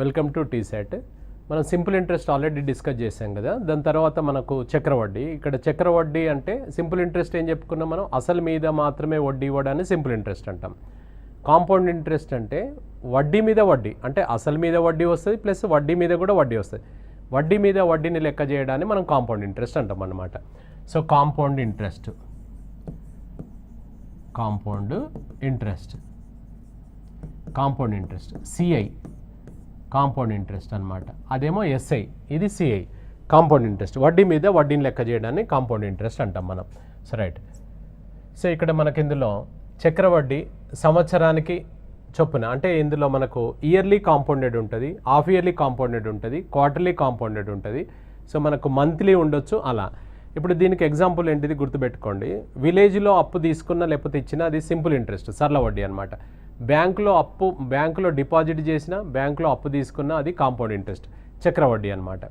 Welcome to టీసెట్. మనం simple interest already discuss చేసాం కదా. దాని తర్వాత మనకు చక్రవడ్డీ. ఇక్కడ చక్రవడ్డీ అంటే సింపుల్ ఇంట్రెస్ట్ ఏం చెప్పుకున్నాం మనం, అసలు మీద మాత్రమే వడ్డీ ఇవ్వడాన్ని సింపుల్ ఇంట్రెస్ట్ అంటాం. కాంపౌండ్ ఇంట్రెస్ట్ అంటే వడ్డీ మీద వడ్డీ, అంటే అసలు మీద వడ్డీ వస్తుంది ప్లస్ వడ్డీ మీద కూడా వడ్డీ వస్తుంది. వడ్డీ మీద వడ్డీని లెక్క చేయడాన్ని మనం కాంపౌండ్ ఇంట్రెస్ట్ అంటాం అన్నమాట. So compound interest CI compound interest అనమాట. అదేమో ఎస్ఐ, ఇది సిఐ కాంపౌండ్ ఇంట్రెస్ట్. వడ్డీ మీద వడ్డీని లెక్క చేయడాన్ని కాంపౌండ్ ఇంట్రెస్ట్ అంటాం మనం. So right. సో ఇక్కడ మనకి ఇందులో చక్రవడ్డీ సంవత్సరానికి చొప్పున, అంటే ఇందులో మనకు ఇయర్లీ కాంపౌండెడ్ ఉంటుంది, హాఫ్ ఇయర్లీ కాంపౌండెడ్ ఉంటుంది, క్వార్టర్లీ కాంపౌండెడ్ ఉంటుంది. సో మనకు మంత్లీ ఉండొచ్చు అలా. ఇప్పుడు దీనికి ఎగ్జాంపుల్ ఏంటిది గుర్తుపెట్టుకోండి. విలేజ్లో అప్పు తీసుకున్న లేకపోతే ఇచ్చినా అది సింపుల్ ఇంట్రెస్ట్, సరళ వడ్డీ అనమాట. బ్యాంకులో డిపాజిట్ చేసిన, బ్యాంకులో అప్పు తీసుకున్న అది కాంపౌండ్ ఇంట్రెస్ట్, చక్రవడ్డీ అనమాట.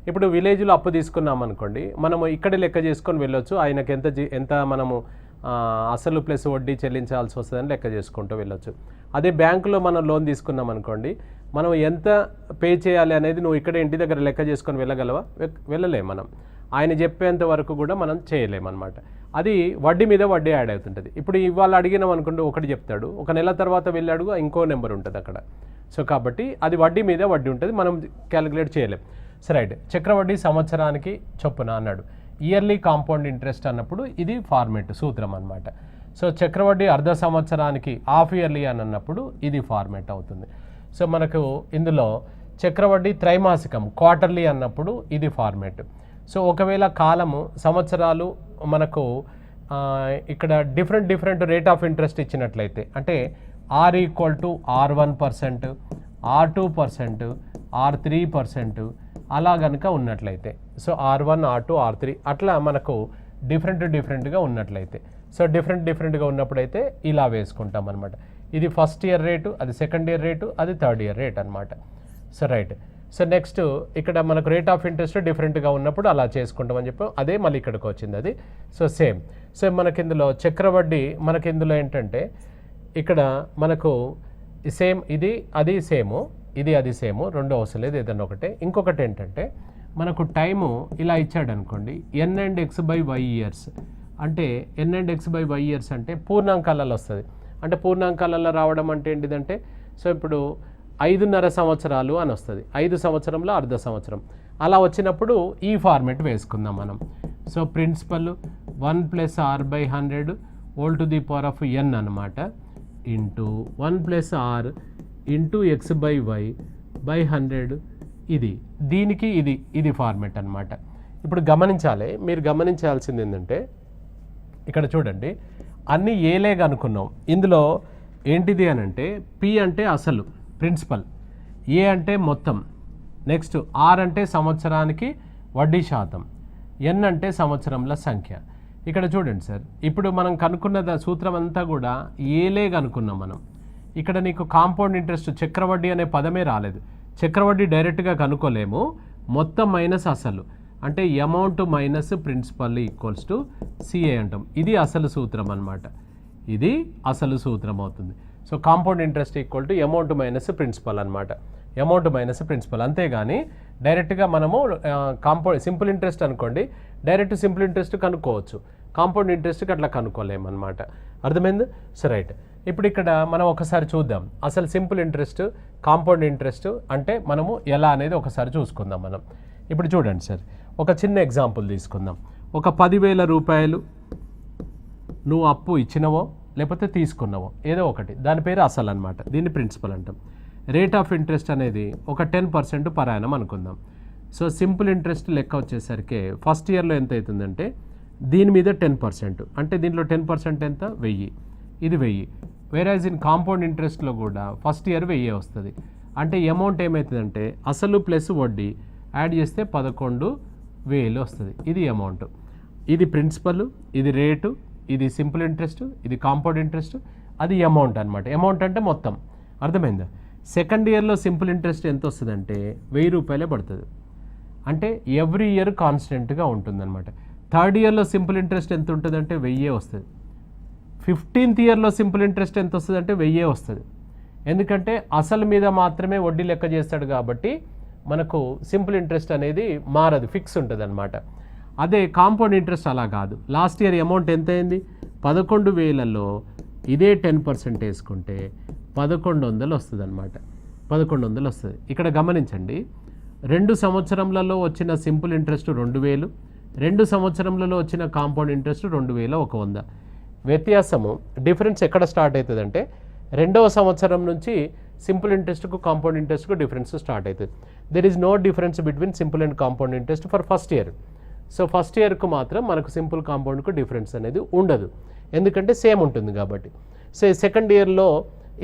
ఇప్పుడు విలేజ్లో అప్పు తీసుకున్నాం అనుకోండి, మనము ఇక్కడ లెక్క చేసుకొని వెళ్ళొచ్చు. ఆయనకి ఎంత మనము అసలు ప్లస్ వడ్డీ చెల్లించాల్సి వస్తుందని లెక్క చేసుకుంటూ వెళ్ళొచ్చు. అదే బ్యాంకులో మనం లోన్ తీసుకున్నాం అనుకోండి, మనం ఎంత పే చేయాలి అనేది నువ్వు ఇక్కడ ఇంటి దగ్గర లెక్క చేసుకొని వెళ్ళగలవా? వెళ్ళలేము మనం. ఆయన చెప్పేంత వరకు కూడా మనం చేయలేమన్నమాట. అది వడ్డీ మీద వడ్డీ యాడ్ అవుతుంటుంది. ఇప్పుడు ఇవాళ అడిగినాం అనుకోండి, ఒకటి చెప్తాడు, ఒక నెల తర్వాత వెళ్ళి అడుగు ఇంకో నెంబర్ ఉంటుంది అక్కడ. సో కాబట్టి అది వడ్డీ మీద వడ్డీ ఉంటుంది, మనం క్యాలిక్యులేట్ చేయలేం. సరే రైట్. చక్రవడ్డీ సంవత్సరానికి చొప్పున అన్నాడు. ఇయర్లీ కాంపౌండ్ ఇంట్రెస్ట్ అన్నప్పుడు ఇది ఫార్మేట్, సూత్రం అనమాట. సో చక్రవడ్డీ అర్ధ సంవత్సరానికి హాఫ్ ఇయర్లీ అని అన్నప్పుడు ఇది ఫార్మేట్ అవుతుంది. సో మనకు ఇందులో చక్రవడ్డీ త్రైమాసికం క్వార్టర్లీ అన్నప్పుడు ఇది ఫార్మేట్. సో ఒకవేళ కాలము సంవత్సరాలు మనకు ఇక్కడ డిఫరెంట్ రేట్ ఆఫ్ ఇంట్రెస్ట్ ఇచ్చినట్లయితే, అంటే R=R1%, R2%, R3% అలా కనుక ఉన్నట్లయితే, సో R1, R2, R3 అట్లా మనకు డిఫరెంట్గా ఉన్నట్లయితే, సో డిఫరెంట్గా ఉన్నప్పుడైతే ఇలా వేసుకుంటాం అనమాట. ఇది ఫస్ట్ ఇయర్ రేటు, అది సెకండ్ ఇయర్ రేటు, అది థర్డ్ ఇయర్ రేట్ అనమాట. So right. సో నెక్స్ట్ ఇక్కడ మనకు రేట్ ఆఫ్ ఇంట్రెస్ట్ డిఫరెంట్గా ఉన్నప్పుడు అలా చేసుకుంటామని చెప్పి అదే మళ్ళీ ఇక్కడికి వచ్చింది అది. So same. సో మనకిందులో చక్రవడ్డీ మనకిందులో ఏంటంటే ఇక్కడ మనకు సేమ్ ఇది అది సేము, ఇది అది సేము, రెండు అవసరం లేదు, ఏదన్నా ఒకటే. ఇంకొకటి ఏంటంటే మనకు టైము ఇలా ఇచ్చాడు అనుకోండి, n/x/y ఇయర్స్, అంటే n/x/y ఇయర్స్ అంటే పూర్ణాంకాలలో వస్తుంది. అంటే పూర్ణాంకాలలో రావడం అంటే ఏంటిదంటే, సో ఇప్పుడు 5.5 సంవత్సరాలు అని వస్తుంది, 5 సంవత్సరంలో అర్ధ సంవత్సరం. అలా వచ్చినప్పుడు ఈ ఫార్మేట్ వేసుకుందాం మనం. సో ప్రిన్సిపల్ 1+r/100 n అనమాట, ఇంటూ 1+r ఇంటూ x/y/100 దీనికి ఇది ఫార్మేట్ అనమాట. ఇప్పుడు మీరు గమనించాల్సింది ఏంటంటే ఇక్కడ చూడండి, అన్నీ ఏలేగా అనుకున్నాం. ఇందులో ఏంటిది అని అంటే పి అంటే అసలు ప్రిన్సిపల్, ఏ అంటే మొత్తం, నెక్స్ట్ ఆర్ అంటే సంవత్సరానికి వడ్డీ శాతం, ఎన్ అంటే సంవత్సరంల సంఖ్య. ఇక్కడ చూడండి సార్, ఇప్పుడు మనం కనుక్కున్న సూత్రం అంతా కూడా ఏలే కనుక్కున్నాం మనం. ఇక్కడ నీకు కాంపౌండ్ ఇంట్రెస్ట్ చక్రవడ్డీ అనే పదమే రాలేదు. చక్రవడ్డీ డైరెక్ట్గా కనుక్కోలేము, మొత్తం మైనస్ అసలు, అంటే amount minus principal equals to CA అంటాం. ఇది అసలు సూత్రం అనమాట, ఇది అసలు సూత్రం అవుతుంది. So compound interest equal to amount minus principal అనమాట, అమౌంట్ మైనస్ ప్రిన్సిపల్. అంతేగాని డైరెక్ట్గా మనము సింపుల్ ఇంట్రెస్ట్ అనుకోండి, డైరెక్ట్ సింపుల్ ఇంట్రెస్ట్ కనుక్కోవచ్చు, కాంపౌండ్ ఇంట్రెస్ట్కి అట్లా కనుక్కోలేమన్నమాట. అర్థమైంది? So right. ఇప్పుడు ఇక్కడ మనం ఒకసారి చూద్దాం, అసలు సింపుల్ ఇంట్రెస్ట్ కాంపౌండ్ ఇంట్రెస్ట్ అంటే మనము ఎలా అనేది ఒకసారి చూసుకుందాం మనం. ఇప్పుడు చూడండి సార్, ఒక చిన్న ఎగ్జాంపుల్ తీసుకుందాం. ఒక 10,000 రూపాయలు నువ్వు అప్పు ఇచ్చినవో లేకపోతే తీసుకున్నావో ఏదో ఒకటి, దాని పేరు అసలు అనమాట, దీన్ని ప్రిన్సిపల్ అంటాం. రేట్ ఆఫ్ ఇంట్రెస్ట్ అనేది ఒక 10% పర్ యానం అనుకుందాం. సో సింపుల్ ఇంట్రెస్ట్ లెక్క వచ్చేసరికి ఫస్ట్ ఇయర్లో ఎంత అవుతుందంటే దీని మీద 10%, అంటే దీంట్లో 10% ఎంత? 1000, ఇది 1000. వేరేజ్ ఇన్ కాంపౌండ్ ఇంట్రెస్ట్లో కూడా ఫస్ట్ ఇయర్ 1000 వస్తుంది. అంటే అమౌంట్ ఏమవుతుందంటే అసలు ప్లస్ వడ్డీ యాడ్ చేస్తే 11,000 వస్తుంది. ఇది అమౌంట్, ఇది ప్రిన్సిపల్, ఇది రేటు, ఇది సింపుల్ ఇంట్రెస్ట్, ఇది కాంపౌండ్ ఇంట్రెస్ట్, అది అమౌంట్ అనమాట. అమౌంట్ అంటే మొత్తం. అర్థమైందా? సెకండ్ ఇయర్లో సింపుల్ ఇంట్రెస్ట్ ఎంత వస్తుందంటే 1000 రూపాయలే పడుతుంది, అంటే ఎవ్రీ ఇయర్ కాన్స్టెంట్గా ఉంటుందన్నమాట. థర్డ్ ఇయర్లో సింపుల్ ఇంట్రెస్ట్ ఎంత ఉంటుందంటే 1000 వస్తుంది. 15th ఇయర్లో సింపుల్ ఇంట్రెస్ట్ ఎంత వస్తుంది అంటే 1000 వస్తుంది. ఎందుకంటే అసలు మీద మాత్రమే వడ్డీ లెక్క చేస్తాడు కాబట్టి మనకు సింపుల్ ఇంట్రెస్ట్ అనేది మారదు, ఫిక్స్ ఉంటుంది అనమాట. అదే కాంపౌండ్ ఇంట్రెస్ట్ అలా కాదు. లాస్ట్ ఇయర్ అమౌంట్ ఎంత అయింది? 11,000లో ఇదే 10% వేసుకుంటే 1,100 వస్తుంది అనమాట. 1,100 వస్తుంది. ఇక్కడ గమనించండి, 2 సంవత్సరంలలో వచ్చిన సింపుల్ ఇంట్రెస్ట్ 2,000, 2 సంవత్సరంలలో వచ్చిన కాంపౌండ్ ఇంట్రెస్ట్ 2,100. వ్యత్యాసము డిఫరెన్స్ ఎక్కడ స్టార్ట్ అవుతుందంటే 2వ సంవత్సరం నుంచి సింపుల్ ఇంట్రెస్ట్కు కాంపౌండ్ ఇంట్రెస్ట్కు డిఫరెన్స్ స్టార్ట్ అవుతుంది. There is no difference between simple and compound interest for first year. So first ఇయర్కు మాత్రం మనకు సింపుల్ కాంపౌండ్కు డిఫరెన్స్ అనేది ఉండదు, ఎందుకంటే సేమ్ ఉంటుంది కాబట్టి. సో సెకండ్ ఇయర్లో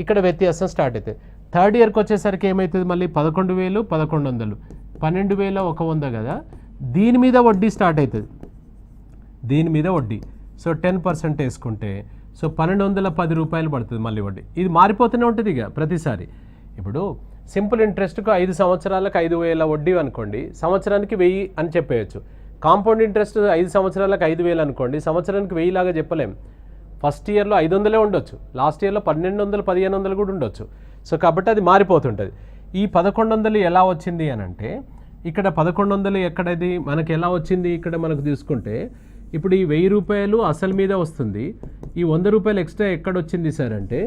ఇక్కడ వ్యత్యాసం స్టార్ట్ అవుతుంది. థర్డ్ ఇయర్కి వచ్చేసరికి ఏమవుతుంది? మళ్ళీ 11,000, 1,100, 12,100 కదా, దీని మీద వడ్డీ స్టార్ట్ అవుతుంది. దీని మీద వడ్డీ సో 10% వేసుకుంటే సో 1,210 రూపాయలు పడుతుంది మళ్ళీ వడ్డీ. ఇది మారిపోతూనే ఉంటుంది ఇక ప్రతిసారి. ఇప్పుడు సింపుల్ ఇంట్రెస్ట్కు 5 సంవత్సరాలకు 5,000 వడ్డీ అనుకోండి, సంవత్సరానికి 1,000 అని చెప్పేయచ్చు. కాంపౌండ్ ఇంట్రెస్ట్ 5 సంవత్సరాలకు 5,000 అనుకోండి, సంవత్సరానికి 1,000 లాగా చెప్పలేం. ఫస్ట్ ఇయర్లో 500 ఉండొచ్చు, లాస్ట్ ఇయర్లో 1,200, 1,500 కూడా ఉండొచ్చు. సో కాబట్టి అది మారిపోతుంటుంది. ఈ 1,100 ఎలా వచ్చింది అని అంటే, ఇక్కడ 1,100 ఎక్కడది మనకి ఎలా వచ్చింది? ఇక్కడ మనకు తీసుకుంటే ఇప్పుడు ఈ 1,000 రూపాయలు అసలు మీద వస్తుంది, ఈ 100 రూపాయలు ఎక్స్ట్రా ఎక్కడొచ్చింది సార్ అంటే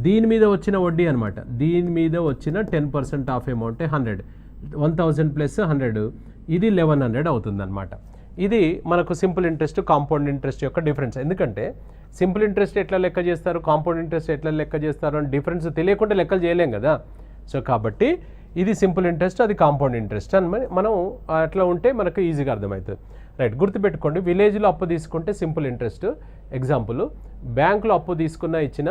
దీని మీద వచ్చిన వడ్డీ అనమాట. దీని మీద వచ్చిన 10% ఆఫ్ అమౌంట్ 100, 1,000 ప్లస్ 100, ఇది 1,100 అవుతుంది అనమాట. ఇది మనకు సింపుల్ ఇంట్రెస్ట్ కాంపౌండ్ ఇంట్రెస్ట్ యొక్క డిఫరెన్స్. ఎందుకంటే సింపుల్ ఇంట్రెస్ట్ ఎట్లా లెక్క చేస్తారు, కాంపౌండ్ ఇంట్రెస్ట్ ఎట్లా లెక్క చేస్తారు అని డిఫరెన్స్ తెలియకుండా లెక్కలు చేయలేం కదా. సో కాబట్టి ఇది సింపుల్ ఇంట్రెస్ట్, అది కాంపౌండ్ ఇంట్రెస్ట్ అని మనం అట్లా ఉంటే మనకు ఈజీగా అర్థమవుతుంది. రైట్, గుర్తుపెట్టుకోండి. విలేజ్లో అప్పు తీసుకుంటే సింపుల్ ఇంట్రెస్ట్ ఎగ్జాంపుల్, బ్యాంకులో అప్పు తీసుకున్న ఇచ్చిన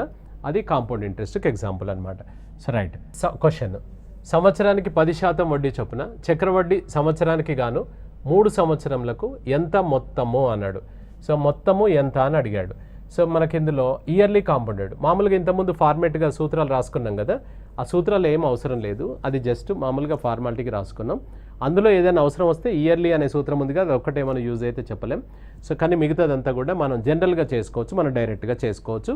అది కాంపౌండ్ ఇంట్రెస్ట్కి ఎగ్జాంపుల్ అనమాట. సో రైట్, క్వశ్చన్, సంవత్సరానికి 10% వడ్డీ చొప్పున చక్రవడ్డీ సంవత్సరానికి గాను 3 సంవత్సరములకు ఎంత మొత్తము అన్నాడు. సో మొత్తము ఎంత అని అడిగాడు. సో మనకి ఇందులో ఇయర్లీ కాంపౌండెడ్, మామూలుగా ఇంతకుముందు ఫార్మేట్గా సూత్రాలు రాసుకున్నాం కదా, ఆ సూత్రాలు ఏం అవసరం లేదు, అది జస్ట్ మామూలుగా ఫార్మాలిటీకి రాసుకున్నాం. అందులో ఏదైనా అవసరం వస్తే ఇయర్లీ అనే సూత్రం ఉంది కదా, అది ఒక్కటేమైనా యూజ్ అయితే చెప్పలేం. సో కానీ మిగతాదంతా కూడా మనం జనరల్గా చేసుకోవచ్చు, మనం డైరెక్ట్గా చేసుకోవచ్చు.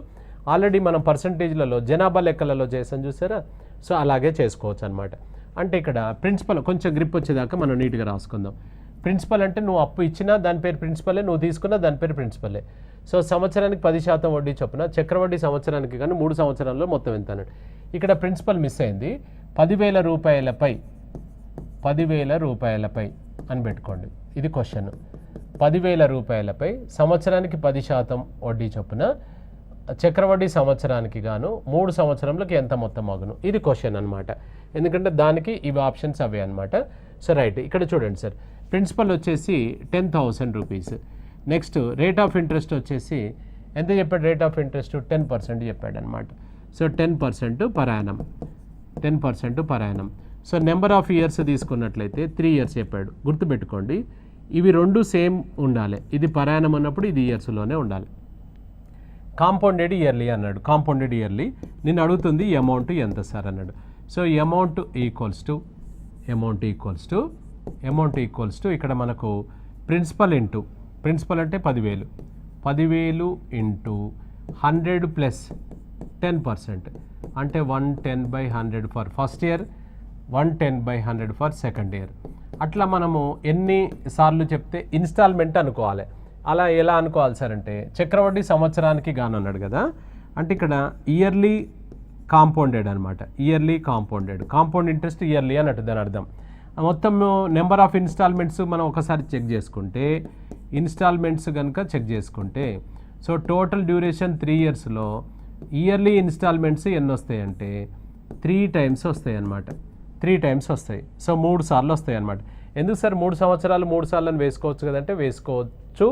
ఆల్రెడీ మనం పర్సంటేజ్లలో జనాభా లెక్కలలో చేసాం చూసారా, సో అలాగే చేసుకోవచ్చు అనమాట. అంటే ఇక్కడ ప్రిన్సిపల్ కొంచెం గ్రిప్ వచ్చేదాకా మనం నీట్గా రాసుకుందాం. ప్రిన్సిపల్ అంటే నువ్వు అప్పు ఇచ్చినా దాని పేరు ప్రిన్సిపలే, నువ్వు తీసుకున్నా దాని పేరు ప్రిన్సిపలే. సో సంవత్సరానికి 10% వడ్డీ చొప్పున చక్రవడ్డీ సంవత్సరానికి కానీ 3 సంవత్సరాల్లో మొత్తం ఎంత అన్నాడు. ఇక్కడ ప్రిన్సిపల్ మిస్ అయింది. 10,000 రూపాయలపై 10,000 రూపాయలపై అని పెట్టుకోండి. ఇది క్వశ్చన్. 10,000 రూపాయలపై సంవత్సరానికి 10% వడ్డీ చొప్పున చక్రవడ్డీ సంవత్సరానికి గాను 3 సంవత్సరంలోకి ఎంత మొత్తం అగును, ఇది క్వశ్చన్ అనమాట. ఎందుకంటే దానికి ఇవి ఆప్షన్స్ అవే అనమాట. సో రైట్, ఇక్కడ చూడండి సార్, ప్రిన్సిపల్ వచ్చేసి 10,000 rupees. Next rate of interest వచ్చేసి ఎంత చెప్పాడు? రేట్ ఆఫ్ ఇంట్రెస్ట్ 10% చెప్పాడు అనమాట. So 10% per annum, 10% per annum. So number of years తీసుకున్నట్లయితే 3 ఇయర్స్ చెప్పాడు. గుర్తుపెట్టుకోండి, ఇవి రెండు సేమ్ ఉండాలి. ఇది పర్ యానం అన్నప్పుడు ఇది ఇయర్స్లోనే ఉండాలి. కాంపౌండెడ్ ఇయర్లీ అన్నాడు. కాంపౌండెడ్ ఇయర్లీ నేను అడుగుతుంది ఈ అమౌంట్ ఎంత సార్ అన్నాడు. సో ఈ అమౌంట్ ఈక్వల్స్ టు ఇక్కడ మనకు ప్రిన్సిపల్ అంటే 10,000 ఇంటూ 100 ప్లస్ 10% అంటే 110/100 for first year, 110/100 for second year. అట్లా మనము ఎన్ని సార్లు చెప్తే ఇన్స్టాల్మెంట్ అనుకోవాలి. అలా ఎలా అనుకోవాలి సార్ అంటే చక్రవడ్డీ సంవత్సరానికి గాను అన్నాడు కదా, అంటే ఇక్కడ ఇయర్లీ కాంపౌండెడ్ అనమాట. ఇయర్లీ కాంపౌండ్ ఇంట్రెస్ట్ ఇయర్లీ అన్నట్టు దాని అర్థం. మొత్తం నెంబర్ ఆఫ్ ఇన్స్టాల్మెంట్స్ మనం ఒకసారి చెక్ చేసుకుంటే, ఇన్స్టాల్మెంట్స్ కనుక చెక్ చేసుకుంటే సో టోటల్ డ్యూరేషన్ 3 ఇయర్స్లో ఇయర్లీ ఇన్స్టాల్మెంట్స్ ఎన్ని వస్తాయంటే 3 టైమ్స్ వస్తాయి అన్నమాట. 3 టైమ్స్ వస్తాయి. సో 3 సార్లు వస్తాయి అన్నమాట. ఎందుకు సార్ 3 సంవత్సరాలు 3 సార్లు అని వేసుకోవచ్చు కదంటే వేసుకోవచ్చు.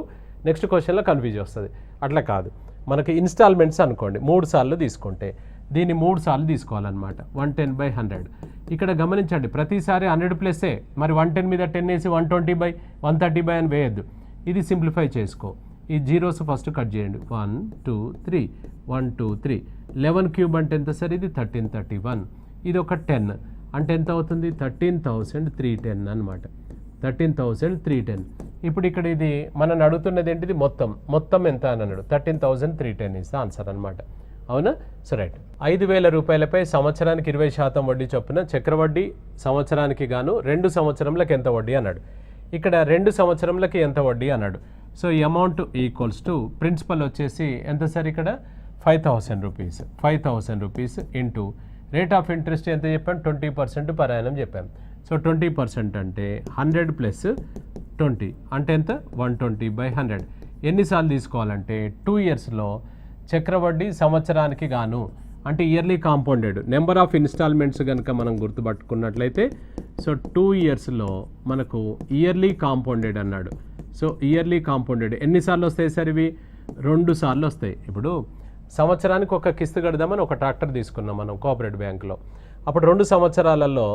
నెక్స్ట్ క్వశ్చన్లో కన్ఫ్యూజ్ వస్తుంది. అట్లా కాదు, మనకి ఇన్స్టాల్మెంట్స్ అనుకోండి 3 సార్లు తీసుకుంటే దీన్ని 3 సార్లు తీసుకోవాలన్నమాట. 110/100. ఇక్కడ గమనించండి, ప్రతిసారి 100 ప్లస్సే, మరి 110 మీద 10 వేసి 120/130 అని వేయద్దు. ఇది సింప్లిఫై చేసుకో. ఈ జీరోస్ ఫస్ట్ కట్ చేయండి. 1 2 3 1 2 3 11 క్యూబ్ అంటే ఎంత సార్? ఇది 1331. ఇది ఒక 10 అంటే ఎంత అవుతుంది? 13,310 అనమాట. 13,310. ఇప్పుడు ఇక్కడ ఇది మనం అడుగుతున్నది ఏంటిది? మొత్తం ఎంత అని అన్నాడు. 13,310 ఇస్ ఆన్సర్ అనమాట. అవునా? So right. 5,000 రూపాయలపై సంవత్సరానికి 20% వడ్డీ చొప్పున చక్రవడ్డీ సంవత్సరానికి గాను 2 సంవత్సరములకు ఎంత వడ్డీ అన్నాడు. ఇక్కడ 2 సంవత్సరములకి ఎంత వడ్డీ అన్నాడు. సో ఈ అమౌంట్ ఈక్వల్స్ టు ప్రిన్సిపల్ వచ్చేసి ఎంత సార్ ఇక్కడ 5,000 rupees. 5,000 rupees into rate of interest ఎంత చెప్పాను, 20% పర్ యానం చెప్పాను. సో 20% అంటే 100 ప్లస్ 20 అంటే ఎంత, 120/100. ఎన్నిసార్లు తీసుకోవాలంటే 2 ఇయర్స్లో చక్రవడ్డీ సంవత్సరానికి గాను, అంటే yearly compounded number of instalments కనుక మనం గుర్తుపట్టుకున్నట్లయితే సో 2 ఇయర్స్లో మనకు ఇయర్లీ కాంపౌండెడ్ అన్నాడు. సో ఇయర్లీ కాంపౌండెడ్ ఎన్నిసార్లు వస్తాయి సార్, ఇవి 2 సార్లు వస్తాయి. ఇప్పుడు సంవత్సరానికి ఒక కిస్తు కడదామని ఒక ట్రాక్టర్ తీసుకున్నాం మనం కోఆపరేటివ్ బ్యాంకులో. అప్పుడు 2 సంవత్సరాలలో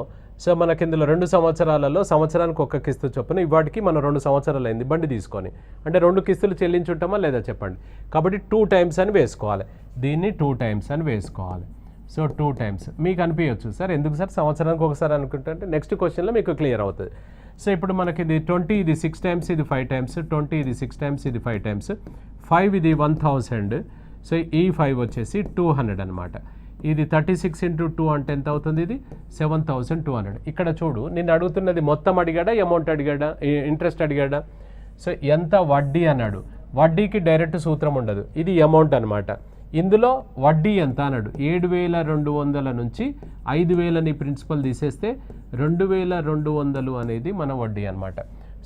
సో మనకి ఇందులో 2 సంవత్సరాలలో సంవత్సరానికి ఒక కిస్తు చొప్పున ఇవాటికి మనం 2 సంవత్సరాలు అయింది బండి తీసుకొని, అంటే 2 కిస్తులు చెల్లించుంటామా లేదా చెప్పండి. కాబట్టి 2 టైమ్స్ అని వేసుకోవాలి, దీన్ని 2 టైమ్స్ అని వేసుకోవాలి. సో 2 టైమ్స్ మీకు అనిపించవచ్చు సార్ ఎందుకు సార్ సంవత్సరానికి ఒకసారి అనుకుంటే, నెక్స్ట్ క్వశ్చన్లో మీకు క్లియర్ అవుతుంది. సో ఇప్పుడు మనకి ఇది 20, ఇది 6 టైమ్స్, ఇది 5 టైమ్స్, 20 ఇది 6 టైమ్స్, ఇది 5 టైమ్స్, 5 ఇది 1000. సో ఈ 5 వచ్చేసి 200 అనమాట. ఇది 36 ఇంటూ 2 అంటే ఎంత అవుతుంది, ఇది 7,200. ఇక్కడ చూడు, నిన్ను అడుగుతున్నది మొత్తం అడిగాడా, అమౌంట్ అడిగాడా, ఇంట్రెస్ట్ అడిగాడా. సో ఎంత వడ్డీ అన్నాడు. వడ్డీకి డైరెక్ట్ సూత్రం ఉండదు, ఇది అమౌంట్ అనమాట. ఇందులో వడ్డీ ఎంత అన్నాడు, 7,200 నుంచి 5,000ని ప్రిన్సిపల్ తీసేస్తే 2,200 అనేది మన వడ్డీ అనమాట.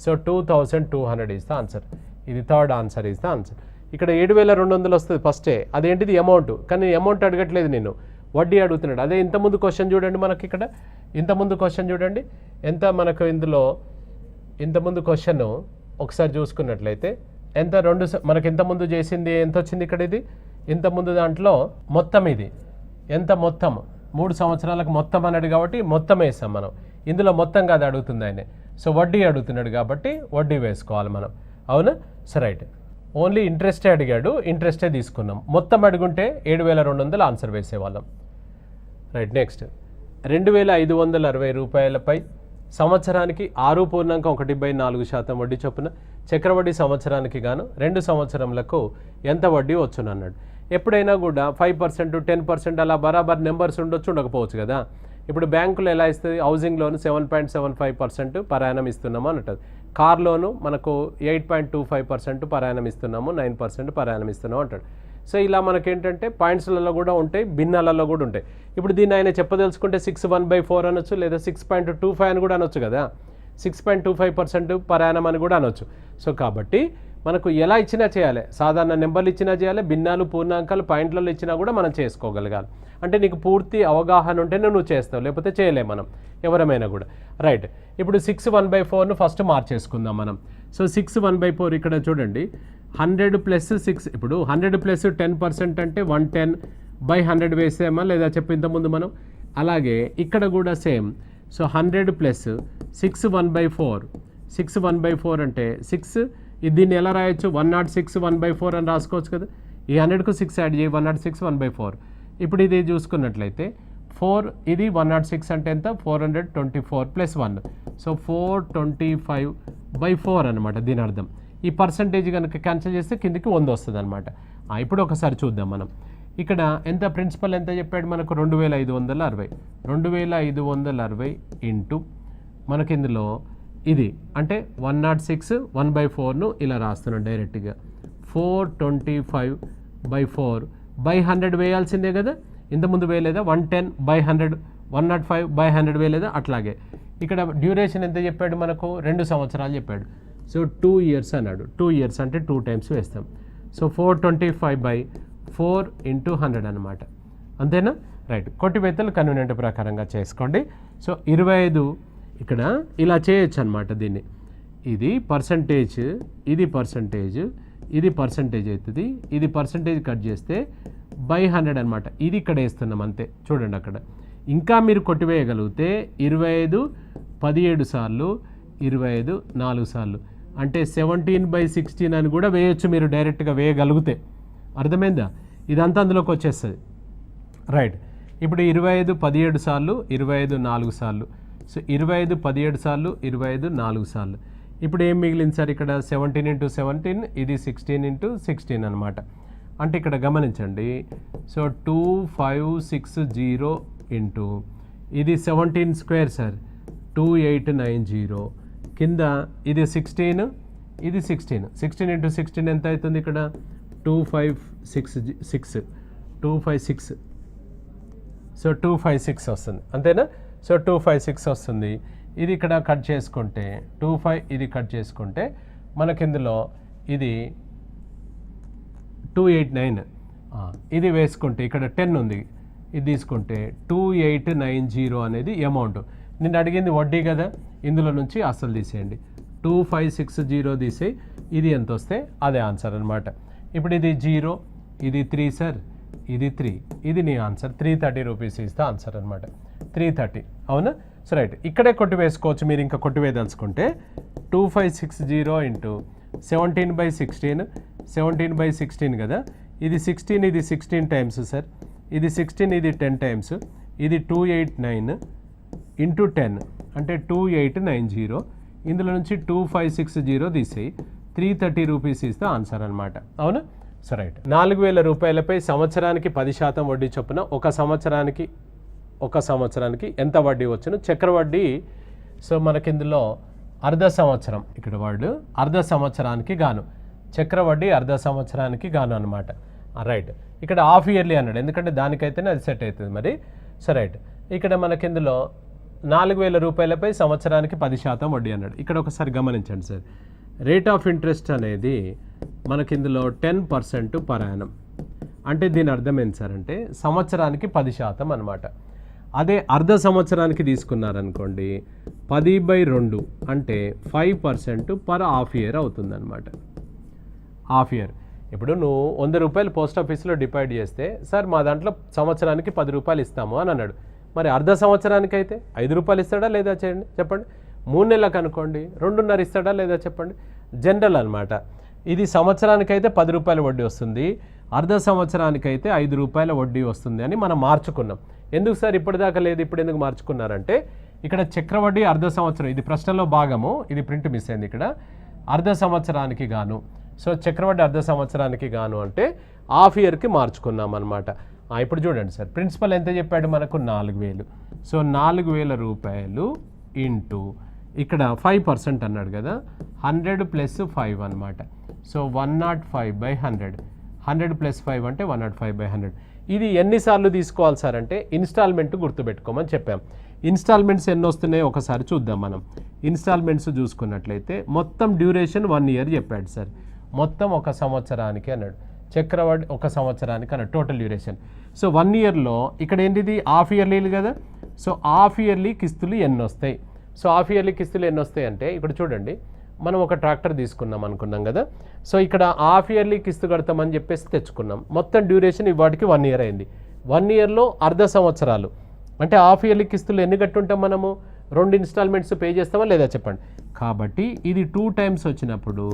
So 2,200 is the answer. ఇది third answer is the answer. ఇక్కడ 7,200 వస్తుంది ఫస్టే, అదేంటిది అమౌంట్, కానీ అమౌంట్ అడగట్లేదు నేను, వడ్డీ అడుగుతున్నాడు. అదే ఇంతకుముందు క్వశ్చన్ చూడండి, మనకి ఇక్కడ ఇంతకుముందు క్వశ్చన్ చూడండి ఎంత మనకు ఇందులో. ఇంతకుముందు క్వశ్చన్ ఒకసారి చూసుకున్నట్లయితే ఎంత, మనకి ఇంతకుముందు చేసింది ఎంత వచ్చింది ఇక్కడ, ఇది ఇంతకుముందు దాంట్లో మొత్తం ఇది ఎంత, మొత్తం 3 సంవత్సరాలకు మొత్తం అన్నాడు కాబట్టి మొత్తం వేసాం మనం. ఇందులో మొత్తం కాదు అడుగుతుంది ఆయన, సో వడ్డీ అడుగుతున్నాడు కాబట్టి వడ్డీ వేసుకోవాలి మనం. అవునా? సో రైట్, ఓన్లీ ఇంట్రెస్టే అడిగాడు, ఇంట్రెస్టే తీసుకున్నాం. మొత్తం అడుగుంటే 7,200 ఆన్సర్ వేసేవాళ్ళం. రైట్. నెక్స్ట్ 2,560 రూపాయలపై సంవత్సరానికి 6.1/4% వడ్డీ చొప్పున చక్రవడ్డీ సంవత్సరానికి గాను 2 సంవత్సరములకు ఎంత వడ్డీ వచ్చునన్నాడు. ఎప్పుడైనా కూడా 5%, 10% అలా బరాబర్ నెంబర్స్ ఉండొచ్చు, ఉండకపోవచ్చు కదా. ఇప్పుడు బ్యాంకులో ఎలా ఇస్తుంది, హౌసింగ్ లోను 7.75% పర్ యానం ఇస్తున్నాము అని ఉంటుంది. కార్ లోను మనకు 8.25% పర్ యానం ఇస్తున్నాము, 9% పర్ యానం ఇస్తున్నాము అంటాడు. సో ఇలా మనకేంటంటే పాయింట్స్లలో కూడా ఉంటాయి, భిన్నాలలో కూడా ఉంటాయి. ఇప్పుడు దీన్ని ఆయన చెప్పదలుచుకుంటే 6/1/4 అనొచ్చు, లేదా 6.25 అని కూడా అనొచ్చు కదా, 6.25% పర్ యానం అని కూడా అనొచ్చు. సో కాబట్టి మనకు ఎలా ఇచ్చినా చేయాలి, సాధారణ నెంబర్లు ఇచ్చినా చేయాలి, భిన్నాలు, పూర్ణాంకాలు, పాయింట్లలో ఇచ్చినా కూడా మనం చేసుకోగలగాలి. అంటే నీకు పూర్తి అవగాహన ఉంటేనే నువ్వు చేస్తావు, లేకపోతే చేయలేం మనం ఎవరమైనా కూడా. రైట్. ఇప్పుడు 6/1/4ను ఫస్ట్ మార్చేసుకుందాం మనం. సో 6/1/4 ఇక్కడ చూడండి, 100 ప్లస్ 6, ఇప్పుడు 100 ప్లస్ 10% అంటే 110/100 వేసామా లేదా చెప్పి ఇంతకుముందు మనం. అలాగే ఇక్కడ కూడా సేమ్. సో 100 ప్లస్ 6/1/4, 6/1/4 అంటే 6, దీన్ని ఎలా రాయొచ్చు, 106/1/4 అని రాసుకోవచ్చు కదా. ఈ 100కు 6 యాడ్ చేయి, 106/1/4. ఇప్పుడు ఇది చూసుకున్నట్లయితే 4, ఇది 106 అంటే ఎంత, 424 ప్లస్ 1, సో 425/4 అనమాట దీని అర్థం. ఈ పర్సంటేజ్ కనుక క్యాన్సిల్ చేస్తే కిందికి 100 వస్తుంది అనమాట. ఇప్పుడు ఒకసారి చూద్దాం మనం. ఇక్కడ ఎంత ప్రిన్సిపల్ ఎంత చెప్పాడు మనకు, 2,560. 2,560 ఇంటూ మనకి ఇందులో ఇది అంటే 106/1/4ను ఇలా రాస్తున్నాం డైరెక్ట్గా. 425/4/100 వేయాల్సిందే కదా, ఇంతకుముందు వేయలేదా, 110/100, 105/100 వేయలేదా. అట్లాగే ఇక్కడ డ్యూరేషన్ ఎంత చెప్పాడు మనకు, 2 సంవత్సరాలు చెప్పాడు. సో 2 ఇయర్స్ అన్నాడు. 2 ఇయర్స్ అంటే 2 టైమ్స్ వేస్తాం. సో 425/4 ఇంటూ 100 అనమాట. అంతేనా? రైట్. కొట్టివేతలు కన్వీనియంట్ ప్రకారంగా చేసుకోండి. సో 25 ఇక్కడ ఇలా చేయొచ్చు అనమాట దీన్ని. ఇది పర్సంటేజ్, ఇది పర్సంటేజ్, ఇది పర్సంటేజ్ అవుతుంది, ఇది పర్సంటేజ్ కట్ చేస్తే /100 అనమాట. ఇది ఇక్కడ వేస్తున్నాం అంతే. చూడండి అక్కడ ఇంకా మీరు కొట్టివేయగలిగితే 25 17 సార్లు, 25 4 సార్లు అంటే 17/16 అని కూడా వేయొచ్చు మీరు డైరెక్ట్గా వేయగలిగితే. అర్థమైందా? ఇదంతా అందులోకి వచ్చేస్తుంది. రైట్. ఇప్పుడు 25 17 సార్లు, 25 4 సార్లు, సో 25 17 సార్లు, 25 4 సార్లు. ఇప్పుడు ఏం మిగిలింది సార్ ఇక్కడ, 17 × 17, ఇది 16 × 16 అనమాట. అంటే ఇక్కడ గమనించండి. సో 2560 ఇంటూ ఇది 17 స్క్వేర్ సార్ 2890 కింద ఇది 16 ఇది 16 ఇంటూ 16 ఎంత అవుతుంది ఇక్కడ 256 సో 256 వస్తుంది అంతేనా. సో 256 వస్తుంది. ఇది ఇక్కడ కట్ చేసుకుంటే 25 ఇది కట్ చేసుకుంటే మనకి ఇందులో ఇది 289 ఇది వేసుకుంటే ఇక్కడ 10 ఉంది, ఇది తీసుకుంటే 2890 అనేది అమౌంట్. నేను అడిగింది వడ్డీ కదా, ఇందులో నుంచి అసలు తీసేయండి. 2560 తీసేయి, ఇది ఎంత వస్తే అదే ఆన్సర్ అనమాట. ఇప్పుడు ఇది 0, ఇది 3 సార్, ఇది 3, ఇది నీ ఆన్సర్. 330 రూపీస్ ఇస్తే ఆన్సర్ అనమాట. 330 అవునా. సో రైట్, ఇక్కడే కొట్టి వేసుకోవచ్చు మీరు, ఇంకా కొట్టి వేయదలుచుకుంటే 2560 ఇంటూ 17/16 కదా, ఇది 16 ఇది 16 టైమ్స్ సార్, ఇది 16 ఇది 10 టైమ్స్, ఇది 289 ఇంటూ 10 అంటే 2890. ఇందులో నుంచి 2560 తీసేయి, 330 రూపీస్ ఇస్తే ఆన్సర్ అనమాట. అవునా. సో రైట్, 4000 రూపాయలపై సంవత్సరానికి 10% వడ్డీ చొప్పున ఒక సంవత్సరానికి ఎంత వడ్డీ వచ్చును? చక్రవడ్డీ. సో మనకి ఇందులో అర్ధ సంవత్సరం, ఇక్కడ వాళ్ళు అర్ధ సంవత్సరానికి గాను, చక్రవడ్డీ అర్ధ సంవత్సరానికి గాను అనమాట. రైట్, ఇక్కడ హాఫ్ ఇయర్లీ అన్నాడు, ఎందుకంటే దానికైతేనే అది సెట్ అవుతుంది మరి. సో రైట్, ఇక్కడ మనకి ఇందులో 4000 రూపాయలపై సంవత్సరానికి 10% వడ్డీ అన్నాడు. ఇక్కడ ఒకసారి గమనించండి సార్, రేట్ ఆఫ్ ఇంట్రెస్ట్ అనేది మనకి ఇందులో 10% పర్ యానం. అంటే దీని అర్థం ఏంటి సార్ అంటే సంవత్సరానికి 10% అనమాట. అదే అర్ధ సంవత్సరానికి తీసుకున్నారనుకోండి 10/2 అంటే 5% పర్ హాఫ్ ఇయర్ అవుతుంది అనమాట. Half year. ఇప్పుడు నువ్వు 100 రూపాయలు పోస్ట్ ఆఫీస్లో డిపాజిట్ చేస్తే సార్ మా దాంట్లో సంవత్సరానికి 10 రూపాయలు ఇస్తాము అని అన్నాడు. మరి అర్ధ సంవత్సరానికి అయితే 5 రూపాయలు ఇస్తాడా లేదా చేయండి చెప్పండి. 3 నెలలకు అనుకోండి 2.5 ఇస్తాడా లేదా చెప్పండి. జనరల్ అనమాట. ఇది సంవత్సరానికైతే 10 రూపాయల వడ్డీ వస్తుంది, అర్ధ సంవత్సరానికైతే 5 రూపాయల వడ్డీ వస్తుంది అని మనం మార్చుకున్నాం. ఎందుకు సార్ ఇప్పటిదాకా లేదు, ఇప్పుడు ఎందుకు మార్చుకున్నారంటే ఇక్కడ చక్రవడ్డీ అర్ధ సంవత్సరం, ఇది ప్రశ్నలో భాగము, ఇది ప్రింట్ మిస్ అయింది ఇక్కడ. అర్ధ సంవత్సరానికి గాను, సో చక్రవడ్డీ అర్ధ సంవత్సరానికి గాను అంటే హాఫ్ ఇయర్కి మార్చుకున్నాం అనమాట. ఇప్పుడు చూడండి సార్, ప్రిన్సిపల్ ఎంత చెప్పాడు మనకు 4000. సో 4000 రూపాయలు ఇంటూ ఇక్కడ 5% అన్నాడు కదా, 100 + 5 అనమాట. సో 105/100, 100 + 5 అంటే 105/100. ఇది ఎన్నిసార్లు తీసుకోవాలి సార్ అంటే ఇన్స్టాల్మెంట్ గుర్తుపెట్టుకోమని చెప్పాం. ఇన్స్టాల్మెంట్స్ ఎన్ని వస్తున్నాయో ఒకసారి చూద్దాం మనం. ఇన్స్టాల్మెంట్స్ చూసుకున్నట్లయితే మొత్తం డ్యూరేషన్ 1 ఇయర్ చెప్పాడు సార్, మొత్తం 1 సంవత్సరానికి అన్నాడు. చక్రవడ్డీ 1 సంవత్సరానికి అన్నాడు టోటల్ డ్యూరేషన్. సో 1 ఇయర్లో ఇక్కడ ఏంటిది హాఫ్ ఇయర్లీలు కదా, సో హాఫ్ ఇయర్లీ కిస్తులు ఎన్ని వస్తాయి? సో హాఫ్ ఇయర్లీ కిస్తులు ఎన్ని వస్తాయి అంటే ఇక్కడ చూడండి, మనం ఒక ట్రాక్టర్ తీసుకున్నాం అనుకున్నాం కదా, సో ఇక్కడ హాఫ్ ఇయర్లీ కిస్తు కడతామని చెప్పేసి తెచ్చుకున్నాం. మొత్తం డ్యూరేషన్ ఇవాటికి 1 ఇయర్ అయింది. 1 ఇయర్లో అర్ధ సంవత్సరాలు అంటే హాఫ్ ఇయర్లీ కిస్తులు ఎన్ని కట్టుంటాం మనము? 2 ఇన్స్టాల్మెంట్స్ పే చేస్తామా లేదా చెప్పండి. కాబట్టి ఇది 2 టైమ్స్ వచ్చినప్పుడు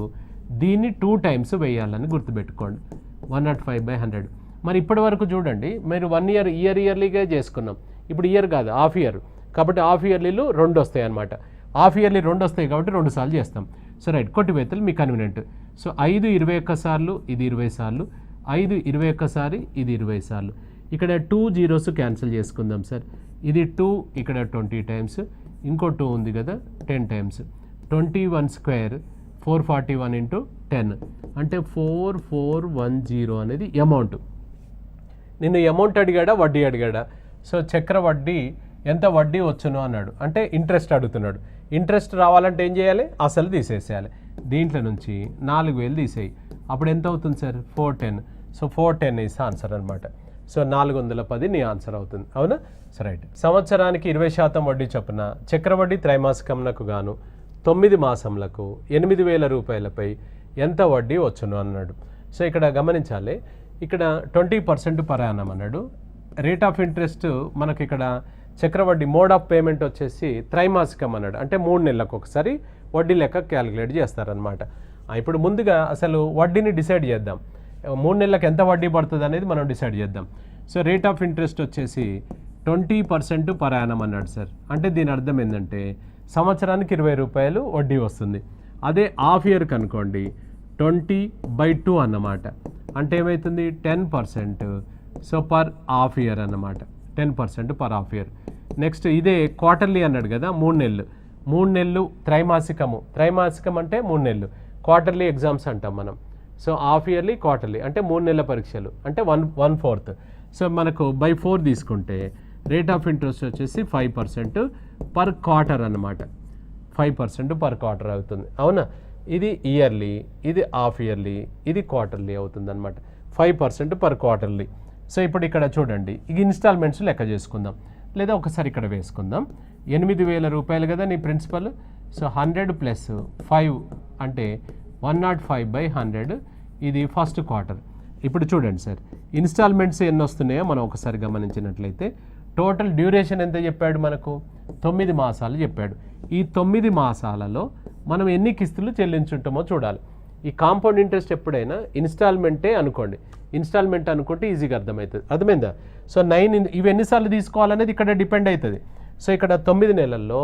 దీన్ని 2 టైమ్స్ వేయాలని గుర్తుపెట్టుకోండి. 105/100. మరి ఇప్పటి వరకు చూడండి, మీరు 1 ఇయర్లీగా చేసుకున్నాం, ఇప్పుడు ఇయర్ కాదు హాఫ్ ఇయర్, కాబట్టి హాఫ్ ఇయర్లీలు 2 వస్తాయి అనమాట. హాఫ్ ఇయర్లీ 2 వస్తాయి కాబట్టి 2 సార్లు చేస్తాం. సో రైట్, కొట్టివేతలు మీకు కన్వీనియంట్. సో 5 21 సార్లు ఇది 20 సార్లు, 5 21 సారి ఇది 20 సార్లు. ఇక్కడ 2 zeros క్యాన్సిల్ చేసుకుందాం సార్. ఇది 2 ఇక్కడ 20 టైమ్స్, ఇంకో 2 ఉంది కదా 10 టైమ్స్. 21 స్క్వేర్ 441 ఇంటూ 10 అంటే 4410 అనేది అమౌంట్. నిన్ను అమౌంట్ అడిగాడా వడ్డీ అడిగాడా? సో చక్రవడ్డీ ఎంత వడ్డీ వచ్చును అన్నాడు, అంటే ఇంట్రెస్ట్ అడుగుతున్నాడు. ఇంట్రెస్ట్ రావాలంటే ఏం చేయాలి? అసలు తీసేసేయాలి. దీంట్లో నుంచి 4000 తీసేయి, అప్పుడు ఎంత అవుతుంది సార్? 410. సో 410 ఈస్ ఆన్సర్ అనమాట. సో 410 నీ ఆన్సర్ అవుతుంది. అవునా. సో రైట్, సంవత్సరానికి 20% వడ్డీ చొప్పున చక్రవడ్డీ త్రైమాసికంకు గాను 9 మాసంలకు 8000 రూపాయలపై ఎంత వడ్డీ వచ్చును అన్నాడు. సో ఇక్కడ గమనించాలి, ఇక్కడ 20% పర్ యానం అన్నాడు. రేట్ ఆఫ్ ఇంట్రెస్ట్ మనకి ఇక్కడ చక్రవడ్డీ మోడ్ ఆఫ్ పేమెంట్ వచ్చేసి త్రైమాసికం అన్నాడు, అంటే 3 నెలలకు ఒకసారి వడ్డీ లెక్క క్యాలిక్యులేట్ చేస్తారనమాట. ఇప్పుడు ముందుగా అసలు వడ్డీని డిసైడ్ చేద్దాం. 3 నెలలకు ఎంత వడ్డీ పడుతుంది అనేది మనం డిసైడ్ చేద్దాం. సో రేట్ ఆఫ్ ఇంట్రెస్ట్ వచ్చేసి 20% పర్ యానం అన్నాడు సార్. అంటే దీని అర్థం ఏంటంటే సంవత్సరానికి 20 రూపాయలు వడ్డీ వస్తుంది. అదే హాఫ్ ఇయర్కి అనుకోండి 20/2 అన్నమాట. అంటే ఏమవుతుంది 10%. సో పర్ హాఫ్ ఇయర్ అన్నమాట, 10% పర్ హాఫ్ ఇయర్. నెక్స్ట్ ఇదే క్వార్టర్లీ అన్నాడు కదా, 3 నెలలు. 3 నెలలు త్రైమాసికం అంటే 3 నెలలు. క్వార్టర్లీ ఎగ్జామ్స్ అంటాం మనం. సో హాఫ్ ఇయర్లీ, క్వార్టర్లీ అంటే 3 నెలల పరీక్షలు అంటే 1/4. సో మనకు బై 4 తీసుకుంటే రేట్ ఆఫ్ ఇంట్రెస్ట్ వచ్చేసి 5% పర్ క్వార్టర్ అన్నమాట. 5% పర్ క్వార్టర్ అవుతుంది, అవునా? ఇది ఇయర్లీ, ఇది హాఫ్ ఇయర్లీ, ఇది క్వార్టర్లీ అవుతుంది అనమాట. 5% పర్ క్వార్టర్లీ. సో ఇప్పుడు ఇక్కడ చూడండి, ఇది ఇన్స్టాల్మెంట్స్ లెక్క చేసుకుందాం, లేదా ఒకసారి ఇక్కడ వేసుకుందాం. 8,000 రూపాయలు కదా నీ ప్రిన్సిపల్. సో 100 + 5 అంటే 105/100. ఇది ఫస్ట్ క్వార్టర్. ఇప్పుడు చూడండి సార్, ఇన్స్టాల్మెంట్స్ ఎన్ని వస్తున్నాయో మనం ఒకసారి గమనించినట్లయితే టోటల్ డ్యూరేషన్ ఎంత చెప్పాడు మనకు? 9 మాసాలు చెప్పాడు. ఈ 9 మాసాలలో మనం ఎన్ని కిస్తులు చెల్లించుంటామో చూడాలి. ఈ కాంపౌండ్ ఇంట్రెస్ట్ ఎప్పుడైనా ఇన్స్టాల్మెంటే అనుకోండి, ఇన్స్టాల్మెంట్ అనుకుంటే ఈజీగా అర్థమవుతుంది. అర్థమైందా? సో 9 ఇవి ఎన్నిసార్లు తీసుకోవాలనేది ఇక్కడ డిపెండ్ అవుతుంది. సో ఇక్కడ 9 నెలల్లో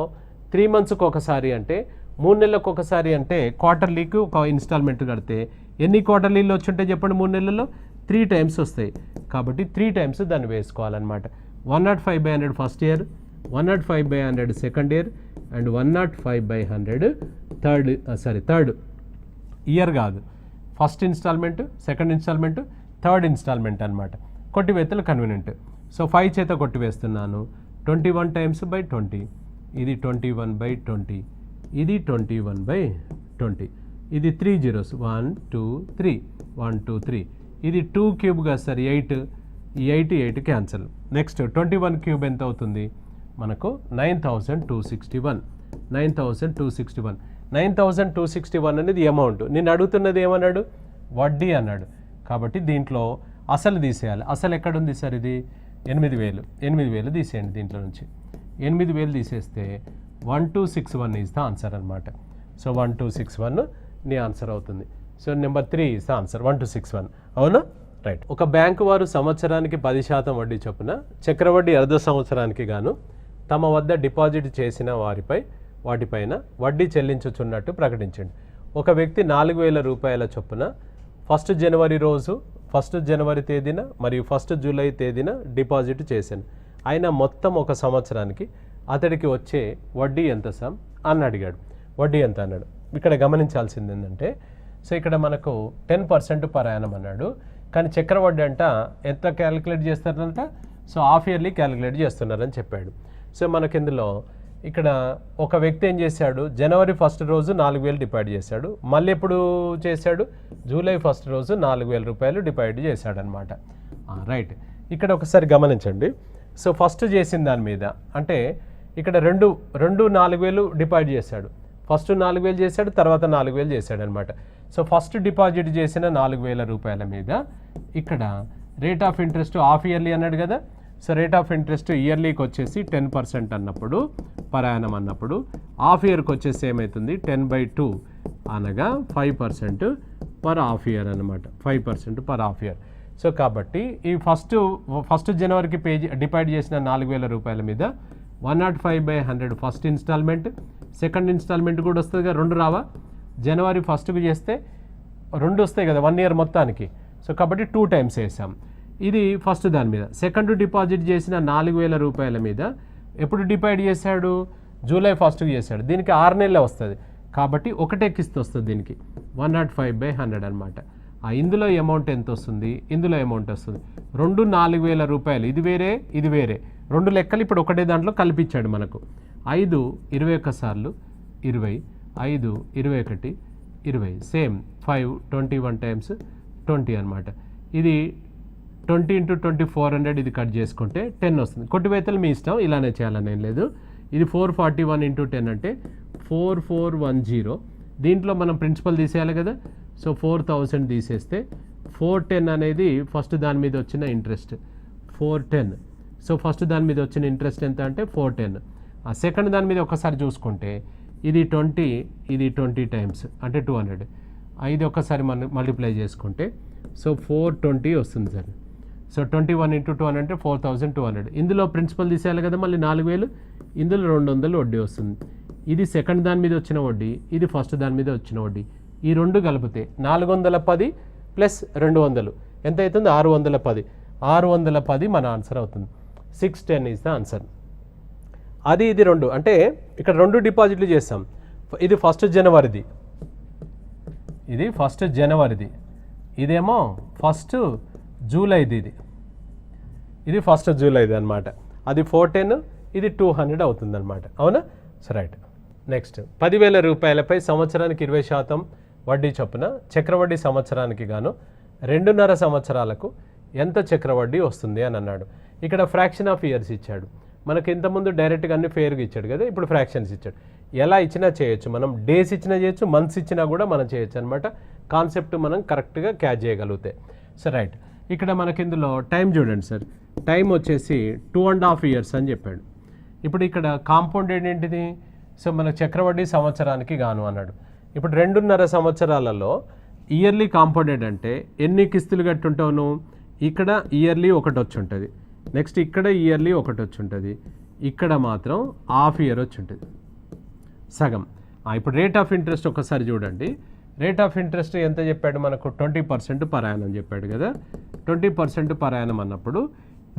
3 మంత్స్కి ఒకసారి అంటే 3 నెలలకు ఒకసారి అంటే క్వార్టర్లీకి ఒక ఇన్స్టాల్మెంట్ కడితే ఎన్ని క్వార్టర్లీలు వచ్చుంటే చెప్పండి? 3 నెలల్లో 3 టైమ్స్ వస్తాయి. కాబట్టి 3 టైమ్స్ దాన్ని వేసుకోవాలన్నమాట. 105/100 first year, 105/100 second year, and 105/100 third year కాదు, first installment, second installment, third installment అనమాట. కొట్టివేతలు కన్వీనియంట్. సో 5 చేత కొట్టివేస్తున్నాను. 21 టైమ్స్ బై 20, ఇది 21/20, ఇది 21/20, ఇది 3 zeros 1 2 3 1 2 3, ఇది 2 క్యూబ్గా సార్ 8, ఈ 8 క్యాన్సల్. నెక్స్ట్ 21 క్యూబ్ ఎంత అవుతుంది మనకు? 9,261. 9,261 అనేది అమౌంట్. నేను అడుగుతున్నది ఏమన్నాడు? వడ్డీ అన్నాడు. కాబట్టి దీంట్లో అసలు తీసేయాలి. అసలు ఎక్కడుంది సార్? ఇది 8,000 తీసేయండి దీంట్లో నుంచి. 8,000 తీసేస్తే 1261 ఈజ్ ద ఆన్సర్ అనమాట. సో 1261 నీ ఆన్సర్ అవుతుంది. So number 3 is the answer, 1261. అవునా? రైట్. ఒక బ్యాంకు వారు సంవత్సరానికి 10% వడ్డీ చొప్పున చక్రవడ్డీ అర్ధ సంవత్సరానికి గాను తమ వద్ద డిపాజిట్ చేసిన వాటిపైన వడ్డీ చెల్లించుచున్నట్టు ప్రకటించండి. ఒక వ్యక్తి 4,000 రూపాయల చొప్పున 1 జనవరి తేదీన మరియు 1 జూలై తేదీన డిపాజిట్ చేశాను. అయినా మొత్తం ఒక సంవత్సరానికి అతడికి వచ్చే వడ్డీ ఎంత సార్ అని అడిగాడు. వడ్డీ ఎంత అన్నాడు. ఇక్కడ గమనించాల్సింది ఏంటంటే, సో ఇక్కడ మనకు 10% పర్ యానం అన్నాడు. కానీ చక్రవడ్డీ అంట ఎంత క్యాలిక్యులేట్ చేస్తారంట? సో హాఫ్ ఇయర్లీ క్యాలిక్యులేట్ చేస్తున్నారని చెప్పాడు. సో మనకి ఇందులో ఇక్కడ ఒక వ్యక్తి ఏం చేశాడు? జనవరి 1 రోజు 4,000 డిపాజిట్ చేశాడు. మళ్ళీ ఎప్పుడు చేశాడు? జూలై 1 రోజు 4,000 రూపాయలు డిపాజిట్ చేశాడు అనమాట. రైట్. ఇక్కడ ఒకసారి గమనించండి. సో ఫస్ట్ చేసిన దాని మీద అంటే ఇక్కడ రెండు 4,000 డిపాజిట్ చేశాడు. ఫస్ట్ 4,000 చేశాడు, తర్వాత 4,000 చేశాడు అనమాట. సో ఫస్ట్ డిపాజిట్ చేసిన 4,000 రూపాయల మీద ఇక్కడ rate of interest half yearly అన్నాడు కదా. సో రేట్ ఆఫ్ ఇంట్రెస్ట్ ఇయర్లీకి వచ్చేసి 10% అన్నప్పుడు, పర్ యానం అన్నప్పుడు, హాఫ్ ఇయర్కి వచ్చేసి ఏమవుతుంది? 10/2 అనగా 5% పర్ హాఫ్ ఇయర్ అనమాట. 5% పర్ హాఫ్ ఇయర్. సో కాబట్టి ఈ ఫస్ట్ జనవరికి డిపాజిట్ చేసిన 4,000 రూపాయల మీద 105/100 ఫస్ట్ ఇన్స్టాల్మెంట్, సెకండ్ ఇన్స్టాల్మెంట్ కూడా వస్తుంది కదా. 2 రావా? జనవరి 1కు చేస్తే 2 వస్తాయి కదా 1 ఇయర్ మొత్తానికి. సో కాబట్టి 2 టైమ్స్ వేసాం. ఇది ఫస్ట్ దాని మీద. సెకండ్ డిపాజిట్ చేసిన 4,000 రూపాయల మీద ఎప్పుడు డిపాజిట్ చేశాడు? జూలై 1కు చేశాడు. దీనికి 6 నెలలే వస్తుంది కాబట్టి ఒకటే కిస్తు వస్తుంది దీనికి, 105/100 అనమాట. ఇందులో అమౌంట్ ఎంత వస్తుంది? ఇందులో అమౌంట్ వస్తుంది 2 4,000 రూపాయలు. ఇది వేరే, ఇది వేరే. 2 లెక్కలు ఇప్పుడు ఒకటే దాంట్లో కల్పించాడు మనకు. 5 21 సార్లు 20, 5 21 20, సేమ్ 5 21 టైమ్స్ 20 అనమాట. ఇది 20 × 20 400, ఇది కట్ చేసుకుంటే 10 వస్తుంది. కొట్టివేతలు మీ ఇష్టం, ఇలానే చేయాలని ఏం లేదు. ఇది 441 × 10 అంటే 4410. దీంట్లో మనం ప్రిన్సిపల్ తీసేయాలి కదా. సో 4,000 తీసేస్తే 410 అనేది ఫస్ట్ దాని మీద వచ్చిన ఇంట్రెస్ట్ 410. సో ఫస్ట్ దాని మీద వచ్చిన ఇంట్రెస్ట్ ఎంత అంటే 410. ఆ సెకండ్ దాని మీద ఒకసారి చూసుకుంటే ఇది 20, ఇది 20 టైమ్స్ అంటే 200. ఇది ఒకసారి మనం మల్టిప్లై చేసుకుంటే సో 420 వస్తుంది సార్. సో 21 × 200 అంటే 4,200. ఇందులో ప్రిన్సిపల్ తీసేయాలి కదా మళ్ళీ 4,000, ఇందులో 200 వడ్డీ వస్తుంది. ఇది సెకండ్ దాని మీద వచ్చిన వడ్డీ, ఇది ఫస్ట్ దాని మీద వచ్చిన వడ్డీ. ఈ రెండు కలిపితే 410 ప్లస్ 200 ఎంత అవుతుంది? 610. 610 మన ఆన్సర్ అవుతుంది. 610 ఈజ్ ద ఆన్సర్. అది ఇది రెండు అంటే ఇక్కడ రెండు డిపాజిట్లు చేస్తాం. ఇది 1 జనవరిది, ఇది 1 జనవరిది, ఇదేమో 1 జూలైది, ఇది 1 జూలైది అనమాట. అది 410, ఇది 200 అవుతుంది అనమాట. అవునా? రైట్. నెక్స్ట్ 10,000 రూపాయలపై సంవత్సరానికి 20% వడ్డీ చొప్పున చక్రవడ్డీ సంవత్సరానికి గాను 2.5 సంవత్సరాలకు ఎంత చక్రవడ్డీ వస్తుంది అని అన్నాడు. ఇక్కడ ఫ్రాక్షన్ ఆఫ్ ఇయర్స్ ఇచ్చాడు. మనకి ఇంతకుముందు డైరెక్ట్గా అన్ని ఫేర్గా ఇచ్చాడు కదా, ఇప్పుడు ఫ్రాక్షన్స్ ఇచ్చాడు. ఎలా ఇచ్చినా చేయొచ్చు, మనం డేస్ ఇచ్చినా చేయొచ్చు, మంత్స్ ఇచ్చినా కూడా మనం చేయొచ్చు అనమాట. కాన్సెప్ట్ మనం కరెక్ట్గా క్యాచ్ చేయగలిగితే. సో రైట్, ఇక్కడ మనకి ఇందులో టైం చూడండి సార్, టైం వచ్చేసి 2.5 years అని చెప్పాడు. ఇప్పుడు ఇక్కడ కాంపౌండెడ్ ఏంటిది? సో మన చక్రవడ్డీ సంవత్సరానికి గాను అన్నాడు. ఇప్పుడు 2.5 సంవత్సరాలలో ఇయర్లీ కాంపౌండెడ్ అంటే ఎన్ని కిస్తులు కట్టుంటావు నువ్వు? ఇక్కడ ఇయర్లీ ఒకటి వచ్చి ఉంటుంది, నెక్స్ట్ ఇక్కడ ఇయర్లీ ఒకటి వచ్చి ఉంటుంది, ఇక్కడ మాత్రం హాఫ్ ఇయర్ వచ్చి ఉంటుంది, సగం. ఇప్పుడు రేట్ ఆఫ్ ఇంట్రెస్ట్ ఒకసారి చూడండి. రేట్ ఆఫ్ ఇంట్రెస్ట్ ఎంత చెప్పాడు మనకు? 20% పర్ యానం చెప్పాడు కదా. 20% పర్ యానం అన్నప్పుడు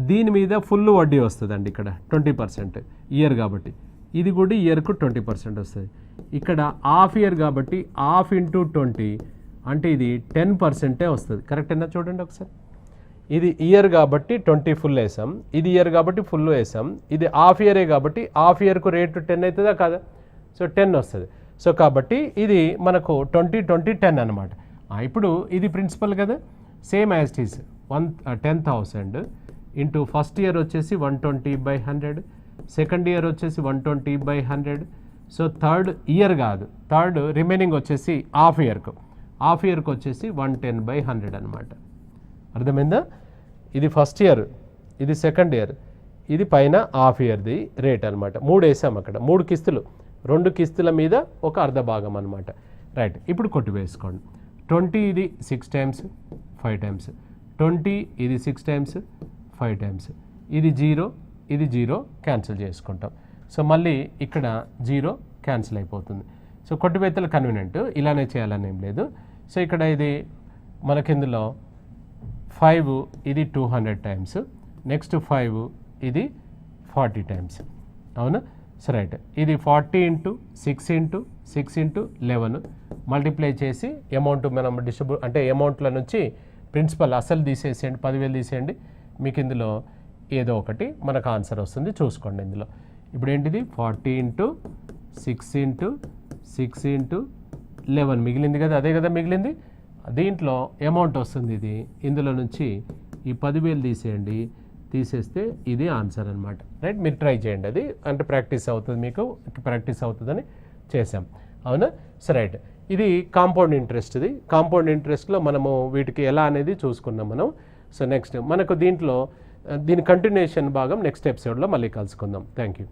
దీని మీద ఫుల్ వడ్డీ వస్తుందండి. ఇక్కడ 20% ఇయర్ కాబట్టి, ఇది కూడా ఇయర్కు 20% వస్తుంది. ఇక్కడ హాఫ్ ఇయర్ కాబట్టి హాఫ్ ఇంటూ 20 అంటే ఇది 10% వస్తుంది. కరెక్టేనా? చూడండి ఒకసారి. ఇది ఇయర్ కాబట్టి 20 ఫుల్ వేసాం, ఇది ఇయర్ కాబట్టి ఫుల్ వేసాం, ఇది హాఫ్ ఇయరే కాబట్టి హాఫ్ ఇయర్కు రేటు 10 అవుతుందా కాదా? సో 10 వస్తుంది. సో కాబట్టి ఇది మనకు 20, 20, 10 అనమాట. ఇప్పుడు ఇది ప్రిన్సిపల్ కదా, same as it is 10,000 into first year వచ్చేసి 120/100, సెకండ్ ఇయర్ వచ్చేసి 120/100. సో థర్డ్ ఇయర్ కాదు, థర్డ్ రిమైనింగ్ వచ్చేసి హాఫ్ ఇయర్కు వచ్చేసి 110/100 అనమాట. అర్థమైందా? ఇది ఫస్ట్ ఇయర్, ఇది సెకండ్ ఇయర్, ఇది పైన హాఫ్ ఇయర్ది రేట్ అనమాట. 3 వేసాం అక్కడ, 3 కిస్తులు, 2 కిస్తుల మీద ఒక అర్ధ భాగం అనమాట. రైట్, ఇప్పుడు కొట్టి వేసుకోండి. 20 ఇది 6 times 5 times, 20 ఇది 6 times 5 times, ఇది 0, ఇది 0 క్యాన్సిల్ చేసుకుంటాం. సో మళ్ళీ ఇక్కడ 0 క్యాన్సిల్ అయిపోతుంది. సో కొట్టివేతలు కన్వీనియంట్, ఇలానే చేయాలని ఏం లేదు. సో ఇక్కడ ఇది మనకిందులో 5 ఇది 200 times, నెక్స్ట్ 5 ఇది 40 times. అవునా? సో రైట్, ఇది 40 ఇంటూ 6 ఇంటూ 6 ఇంటూ 11 మల్టిప్లై చేసి అమౌంట్ మనం అంటే అమౌంట్ల నుంచి ప్రిన్సిపల్ అసలు తీసేసేయండి, 10,000 తీసేయండి, మీకు ఇందులో ఏదో ఒకటి మనకు ఆన్సర్ వస్తుంది. చూసుకోండి ఇందులో. ఇప్పుడు ఏంటిది? 40 ఇంటూ 6 ఇంటూ 6 ఇంటూ 11 మిగిలింది కదా, అదే కదా మిగిలింది. దీంట్లో అమౌంట్ వస్తుంది ఇది, ఇందులో నుంచి ఈ 10,000 తీసేయండి, తీసేస్తే ఇది ఆన్సర్ అనమాట. రైట్, మీరు ట్రై చేయండి, అది అంటే ప్రాక్టీస్ అవుతుంది, మీకు ప్రాక్టీస్ అవుతుందని చేసాం. అవునా? సో రైట్, ఇది కాంపౌండ్ ఇంట్రెస్ట్ది. కాంపౌండ్ ఇంట్రెస్ట్లో మనము వీటికి ఎలా అనేది చూసుకున్నాం మనం. సో నెక్స్ట్ మనకు దీంట్లో దీని కంటిన్యూషన్ భాగం నెక్స్ట్ ఎపిసోడ్లో మళ్ళీ కలుసుకుందాం. Thank you.